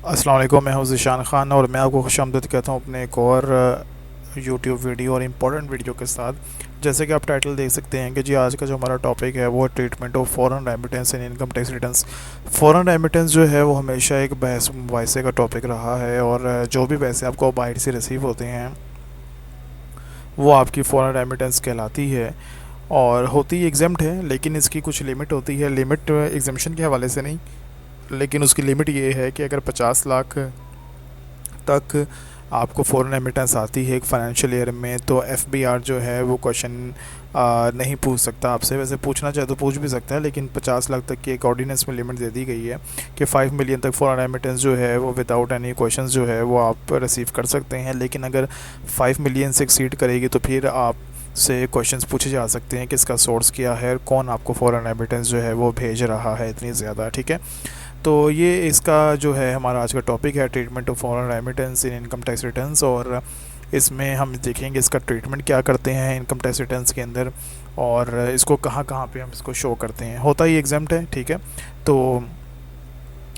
अस्सलाम वालेकुम, मैं हूं ज़ीशान ख़ान और मैं आपको खुशामदीद कहता हूं अपने एक और यूट्यूब वीडियो और इम्पोर्टेंट वीडियो के साथ। जैसे कि आप टाइटल देख सकते हैं कि जी आज का जो हमारा टॉपिक है वो treatment of foreign remittance in income tax returns. Foreign remittance जो है वो हमेशा एक बहस मुबाहिसे का टॉपिक रहा है, और जो भी पैसे आपको बाहर से रिसीव होते हैं वो आपकी फॉरेन रेमिटेंस कहलाती है और होती एग्जाम्प्ट है, लेकिन इसकी कुछ लिमिट होती है। लिमिट एग्जामेशन के हवाले से नहीं, लेकिन उसकी लिमिट ये है कि अगर 50 लाख तक आपको फॉरेन रेमिटेंस आती है एक फाइनेंशियल ईयर में, तो एफबीआर जो है वो क्वेश्चन नहीं पूछ सकता आपसे। वैसे पूछना चाहे तो पूछ भी सकता है, लेकिन 50 लाख तक की एक ऑर्डिनेंस में लिमिट दे दी गई है कि 5 मिलियन तक फॉरेन रेमिटेंस जो है वो विदाउट एनी क्वेश्चन जो है वो आप रिसीव कर सकते हैं। लेकिन अगर 5 मिलियन से एक्सीड करेगी तो फिर आप से क्वेश्चंस पूछे जा सकते हैं कि इसका सोर्स क्या है, कौन आपको फॉरेन रेमिटेंस जो है वो भेज रहा है इतनी ज़्यादा। ठीक है, तो ये इसका जो है हमारा आज का टॉपिक है, treatment of foreign remittance in income tax returns. और इसमें हम देखेंगे इसका ट्रीटमेंट क्या करते हैं इनकम टैक्स रिटर्न्स के अंदर, और इसको कहाँ कहाँ पे हम इसको शो करते हैं। होता ही एग्जाम्प्ट है, ठीक है। तो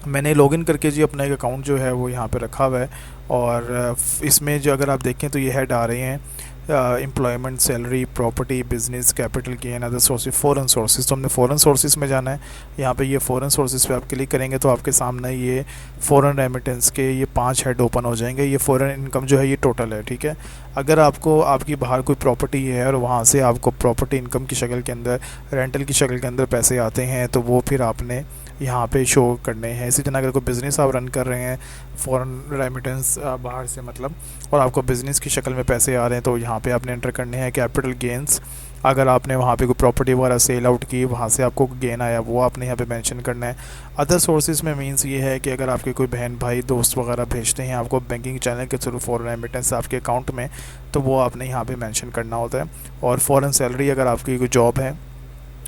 मैंने लॉगिन करके जी अपना एक अकाउंट जो है वो यहाँ पे रखा हुआ है, और इसमें जो अगर आप देखें तो ये हेड आ रहे हैं employment, salary, property, business, capital gain, other sources, foreign sources. तो हमने फॉरेन सोर्सेज में जाना है। यहाँ पे ये फॉरेन सोर्सेज पे आप क्लिक करेंगे तो आपके सामने ये फॉरेन रेमिटेंस के ये 5 हेड ओपन हो जाएंगे। ये फॉरेन इनकम जो है ये टोटल है, ठीक है। अगर आपको आपकी बाहर कोई प्रॉपर्टी है और वहाँ से आपको प्रॉपर्टी इनकम की शक्ल के अंदर, रेंटल की शक्ल के अंदर पैसे आते हैं, तो वो फिर आपने यहाँ पे शो करने हैं। इसी तरह अगर कोई बिज़नेस आप रन कर रहे हैं, फॉरेन रेमिटेंस बाहर से मतलब, और आपको बिज़नेस की शक्ल में पैसे आ रहे हैं, तो यहाँ पे आपने एंटर करने हैं कैपिटल गेंस। अगर आपने वहाँ पे कोई प्रॉपर्टी वगैरह सेल आउट की, वहाँ से आपको गेन आया, वो आपने यहाँ पे मेंशन करना है। अदर सोर्सेज में मींस ये है कि अगर आपके कोई बहन भाई दोस्त वगैरह भेजते हैं आपको बैंकिंग चैनल के थ्रू फॉरेन रेमिटेंस आपके अकाउंट में, तो वो आपने यहाँ पे मेंशन करना होता है। और फॉरेन सैलरी अगर आपकी कोई जॉब है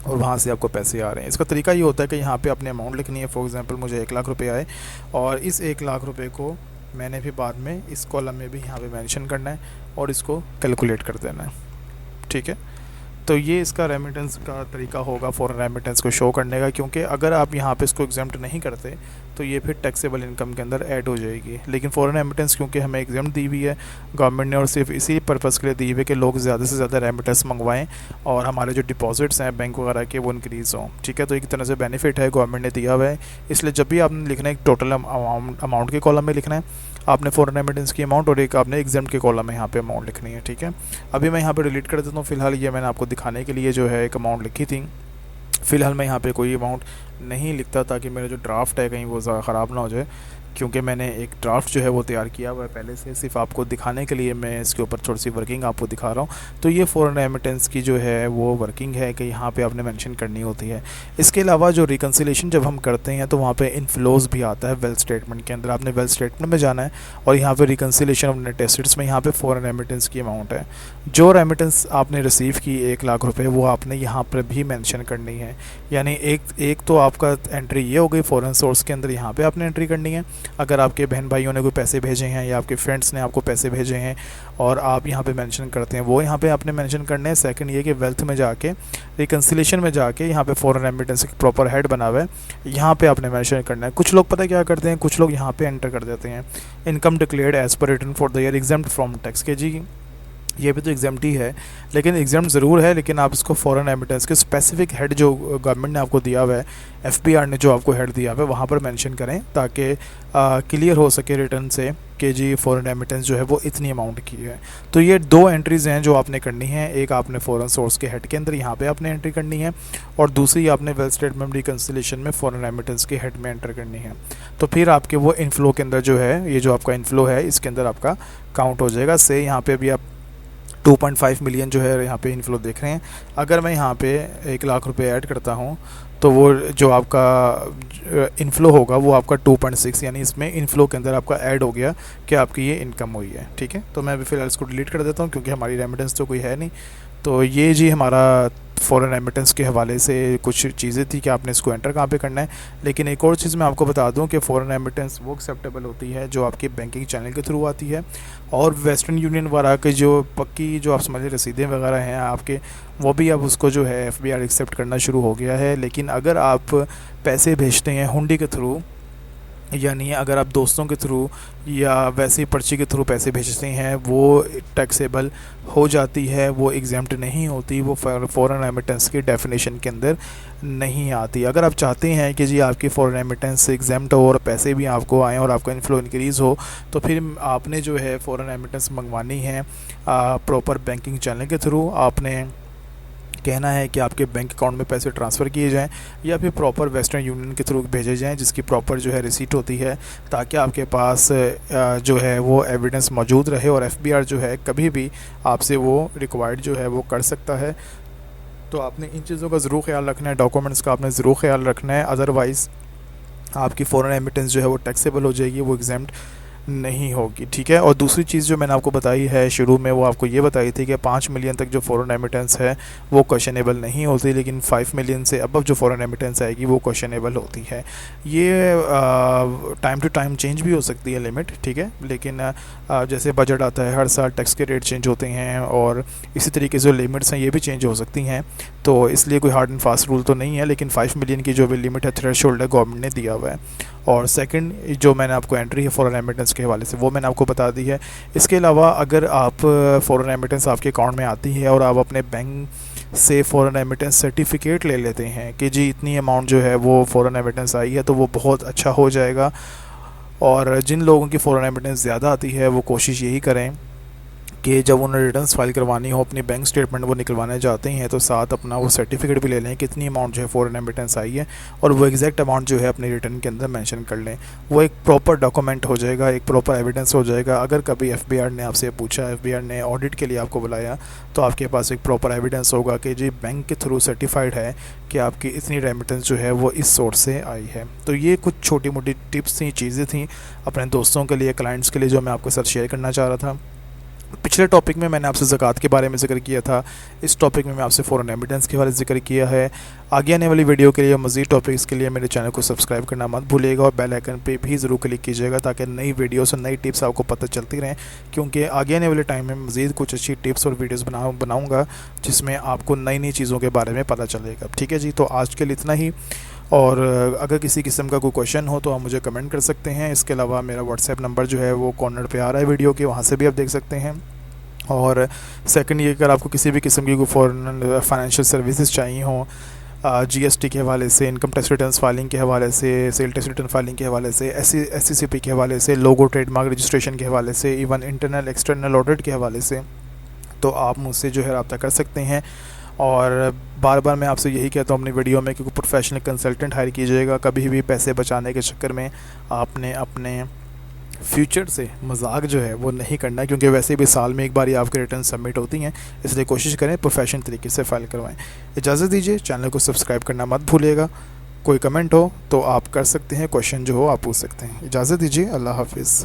और वहाँ से आपको पैसे आ रहे हैं, इसका तरीका ये होता है कि यहाँ पे अपने अमाउंट लिखनी है। फॉर एग्जांपल मुझे 1 लाख रुपए आए, और इस 1 लाख रुपए को मैंने भी बाद में इस कॉलम में भी यहाँ पे मेंशन करना है और इसको कैलकुलेट कर देना है, ठीक है। तो ये इसका रेमिटेंस का तरीका होगा फॉरेन रेमिटेंस को शो करने का, क्योंकि अगर आप यहाँ पे इसको एग्जाम्प्ट नहीं करते तो ये फिर टैक्सेबल इनकम के अंदर ऐड हो जाएगी। लेकिन फॉरेन रेमिटेंस क्योंकि हमें एग्जाम्प्ट दी हुई है गवर्नमेंट ने, और सिर्फ इसी पर्पज़ के लिए दी हुई है कि लोग ज़्यादा से ज़्यादा रेमिटेंस मंगवाएं और हमारे जो डिपॉजिट्स हैं बैंक वगैरह के वो इंक्रीज़ हों, ठीक है। तो एक तरह से बेनिफिट है, गवर्नमेंट ने दिया हुआ है। इसलिए जब भी आपने लिखना है, एक टोटल अमाउंट के कॉलम में लिखना है आपने फॉरेन रेमिटेंस की अमाउंट, और एक आपने एग्जाम्प्ट के कॉलम में यहाँ पे अमाउंट लिखनी है, ठीक है। अभी मैं यहाँ पे डिलीट कर देता हूँ। फिलहाल ये मैंने आपको दिखाने के लिए जो है एक अमाउंट लिखी थी। फ़िलहाल मैं यहाँ पे कोई अमाउंट नहीं लिखता ताकि मेरा जो ड्राफ्ट है कहीं वो ख़राब ना हो जाए, क्योंकि मैंने एक ड्राफ्ट जो है वो तैयार किया हुआ है पहले से, सिर्फ आपको दिखाने के लिए मैं इसके ऊपर थोड़ी सी वर्किंग आपको दिखा रहा हूँ। तो ये फॉरेन रेमिटेंस की जो है वो वर्किंग है कि यहाँ पे आपने मेंशन करनी होती है। इसके अलावा जो रिकन्सिलेशन जब हम करते हैं तो वहाँ पे इनफ्लोज भी आता है वेल्थ स्टेटमेंट के अंदर। आपने वेल्थ स्टेटमेंट में जाना है और यहाँ पे रिकन्सिलेशन ऑफ नेट एसेट्स में यहाँ पे फॉरेन रेमिटेंस की अमाउंट है। जो रेमिटेंस आपने रिसीव की 1 लाख रुपए, वो आपने यहाँ पर भी मेंशन करनी है। यानी एक तो आपका एंट्री ये हो गई फॉरेन सोर्स के अंदर, यहाँ पे आपने एंट्री करनी है। अगर आपके बहन भाइयों ने कोई पैसे भेजे हैं या आपके फ्रेंड्स ने आपको पैसे भेजे हैं और आप यहाँ पे मेंशन करते हैं, वो यहाँ पे आपने मेंशन करने हैं। सेकंड ये कि वेल्थ में जाके, रिकन्सिलेशन में जाके, यहाँ पे फॉरेन रेमिटेंस की प्रॉपर हेड बना हुआ है, यहाँ पे आपने मेंशन करना है। कुछ लोग पता क्या करते हैं, कुछ लोग यहाँ पे एंटर कर देते हैं income declared as per return for the year exempt from tax के। जी ये भी तो एग्जाम ही है, लेकिन एग्जाम ज़रूर है, लेकिन आप इसको फॉरेन रेमिटेंस के स्पेसिफिक हेड जो गवर्नमेंट ने आपको दिया हुआ है, एफपीआर ने जो आपको हेड दिया हुआ है, वहाँ पर मेंशन करें ताकि क्लियर हो सके रिटर्न से कि जी फॉरेन रेमिटेंस जो है वो इतनी अमाउंट की है। तो ये 2 एंट्रीज़ हैं जो आपने करनी है। एक आपने फॉरेन सोर्स के हेड के अंदर यहाँ पे आपने एंट्री करनी है, और दूसरी आपने वेल्थ स्टेटमेंट रिकन्सिलेशन में फॉरेन रेमिटेंस के हेड में एंटर करनी है। तो फिर आपके वो इनफ्लो के अंदर जो है, ये जो आपका इनफ्लो है इसके अंदर आपका काउंट हो जाएगा। से यहाँ पे भी आप 2.5 मिलियन जो है यहाँ पे इनफ्लो देख रहे हैं। अगर मैं यहाँ पे 1 लाख रुपए ऐड करता हूँ तो वो जो आपका इनफ्लो होगा वो आपका 2.6, यानी इसमें इनफ्लो के अंदर आपका ऐड हो गया कि आपकी ये इनकम हुई है, ठीक है। तो मैं अभी फ़िलहाल इसको डिलीट कर देता हूँ क्योंकि हमारी रेमिटेंस तो कोई है नहीं। तो ये जी हमारा फ़ॉरेन रेमिटेंस के हवाले से कुछ चीज़ें थी कि आपने इसको एंटर कहाँ पे करना है। लेकिन एक और चीज़ मैं आपको बता दूं कि फ़ॉरेन रेमिटेंस वो एक्सेप्टेबल होती है जो आपकी बैंकिंग चैनल के थ्रू आती है, और वेस्टर्न यूनियन वगैरह के जो पक्की जो आप समझिए रसीदें वगैरह हैं आपके, वो भी अब उसको जो है एफबीआर एक्सेप्ट करना शुरू हो गया है। लेकिन अगर आप पैसे भेजते हैं हुंडी के थ्रू यानी अगर आप दोस्तों के थ्रू या वैसे ही पर्ची के थ्रू पैसे भेजते हैं वो टैक्सेबल हो जाती है, वो एग्जाम्प्ट नहीं होती, वो फॉरेन रेमिटेंस की डेफिनेशन के अंदर नहीं आती। अगर आप चाहते हैं कि जी आपकी फॉरेन रेमिटेंस एग्जाम्प्ट हो और पैसे भी आपको आएँ और आपका इनफ्लो इंक्रीज़ हो, तो फिर आपने जो है फॉरेन रेमिटेंस मंगवानी है प्रॉपर बैंकिंग चैनल के थ्रू। आपने कहना है कि आपके बैंक अकाउंट में पैसे ट्रांसफ़र किए जाएं या फिर प्रॉपर वेस्टर्न यूनियन के थ्रू भेजे जाएं, जिसकी प्रॉपर जो है रिसीट होती है, ताकि आपके पास जो है वो एविडेंस मौजूद रहे और एफबीआर जो है कभी भी आपसे वो रिक्वायर्ड जो है वो कर सकता है। तो आपने इन चीज़ों का ज़रूर ख्याल रखना है, डॉक्यूमेंट्स का आपने ज़रूर ख्याल रखना है, अदरवाइज़ आपकी फॉरेन रेमिटेंस जो है वो टैक्सेबल हो जाएगी, वो एग्जाम्प्ट नहीं होगी। ठीक है। और दूसरी चीज़ जो मैंने आपको बताई है शुरू में, वो आपको ये बताई थी कि 5 मिलियन तक जो फॉरेन रेमिटेंस है वो क्वेश्चनेबल नहीं होती, लेकिन 5 मिलियन से अबव जो फॉरेन रेमिटेंस आएगी वो क्वेश्चनेबल होती है। ये टाइम टू टाइम चेंज भी हो सकती है लिमिट, ठीक है, लेकिन जैसे बजट आता है हर साल टैक्स के रेट चेंज होते हैं और इसी तरीके से जो लिमिट्स हैं ये भी चेंज हो सकती हैं। तो इसलिए कोई हार्ड एंड फास्ट रूल तो नहीं है, लेकिन 5 मिलियन की जो भी लिमिट है, थ्रेशोल्ड है, गवर्नमेंट ने दिया हुआ है। और सेकंड जो मैंने आपको एंट्री है फॉरेन रेमिटेंस के हवाले से वो मैंने आपको बता दी है। इसके अलावा अगर आप फॉरेन रेमिटेंस आपके अकाउंट में आती है और आप अपने बैंक से फॉरेन रेमिटेंस सर्टिफिकेट ले लेते हैं कि जी इतनी अमाउंट जो है वो फॉरेन रेमिटेंस आई है, तो वो बहुत अच्छा हो जाएगा। और जिन लोगों की फॉरेन रेमिटेंस ज़्यादा आती है वो कोशिश यही करें कि जब उन्हें रिटर्न्स फाइल करवानी हो, अपनी बैंक स्टेटमेंट वो निकलवाने जाते हैं, तो साथ अपना वो सर्टिफिकेट भी ले लें कि इतनी अमाउंट जो है फॉरेन रेमिटेंस आई है, और वो एग्जैक्ट अमाउंट जो है अपने रिटर्न के अंदर मेंशन कर लें। वो एक प्रॉपर डॉक्यूमेंट हो जाएगा, एक प्रॉपर एविडेंस हो जाएगा। अगर कभी एफबीआर ने आपसे पूछा, एफबीआर ने ऑडिट के लिए आपको बुलाया, तो आपके पास एक प्रॉपर एविडेंस होगा कि जी बैंक के थ्रू सर्टिफाइड है कि आपकी इतनी रेमिटेंस जो है वो इस सोर्स से आई है। तो ये कुछ छोटी मोटी टिप्स थी, चीज़ें थी अपने दोस्तों के लिए, क्लाइंट्स के लिए, जो मैं आपके साथ शेयर करना चाह रहा था। पिछले टॉपिक में मैंने आपसे ज़कात के बारे में ज़िक्र किया था, इस टॉपिक में मैं आपसे फॉरेन रेमिटेंस के बारे में ज़िक्र किया है। आगे आने वाली वीडियो के लिए, मज़ीद टॉपिक्स के लिए मेरे चैनल को सब्सक्राइब करना मत भूलिएगा और बेल आइकन पे भी ज़रूर क्लिक कीजिएगा, ताकि नई वीडियोस और नई टिप्स आपको पता चलती रहें, क्योंकि आगे आने वाले टाइम में मज़ीद कुछ अच्छी टिप्स और वीडियोज़ बनाऊँगा जिसमें आपको नई नई चीज़ों के बारे में पता चलेगा। ठीक है जी, तो आज के लिए इतना ही। और अगर किसी किस्म का कोई क्वेश्चन हो तो आप मुझे कमेंट कर सकते हैं। इसके अलावा मेरा व्हाट्सएप नंबर जो है वो कॉर्नर पे आ रहा है वीडियो के, वहाँ से भी आप देख सकते हैं। और सेकंड ये, अगर आपको किसी भी किस्म की कोई फॉरेन फाइनेंशियल सर्विसेज चाहिए हों, जीएसटी के हवाले से, इनकम टैक्स रिटर्न्स फाइलिंग के हवाले से, सेल टैक्स रिटर्न फाइलिंग के हवाले से, एससीसीपी के हवाले से, लोगो ट्रेडमार्क रजिस्ट्रेशन के हवाले से, इवन इंटरनल एक्सटर्नल ऑडिट के हवाले से, तो आप मुझसे जो है रब्ता कर सकते हैं। और बार बार मैं आपसे यही कहता हूँ अपनी वीडियो में कि प्रोफेशनल कंसल्टेंट हायर कीजिएगा। कभी भी पैसे बचाने के चक्कर में आपने अपने फ्यूचर से मजाक जो है वो नहीं करना, क्योंकि वैसे भी साल में एक बार ही आपके रिटर्न सबमिट होती हैं, इसलिए कोशिश करें प्रोफेशनल तरीके से फ़ाइल करवाएं। इजाज़त दीजिए, चैनल को सब्सक्राइब करना मत भूलिएगा। कोई कमेंट हो तो आप कर सकते हैं, क्वेश्चन जो हो आप पूछ सकते हैं। इजाज़त दीजिए, अल्लाह हाफिज़।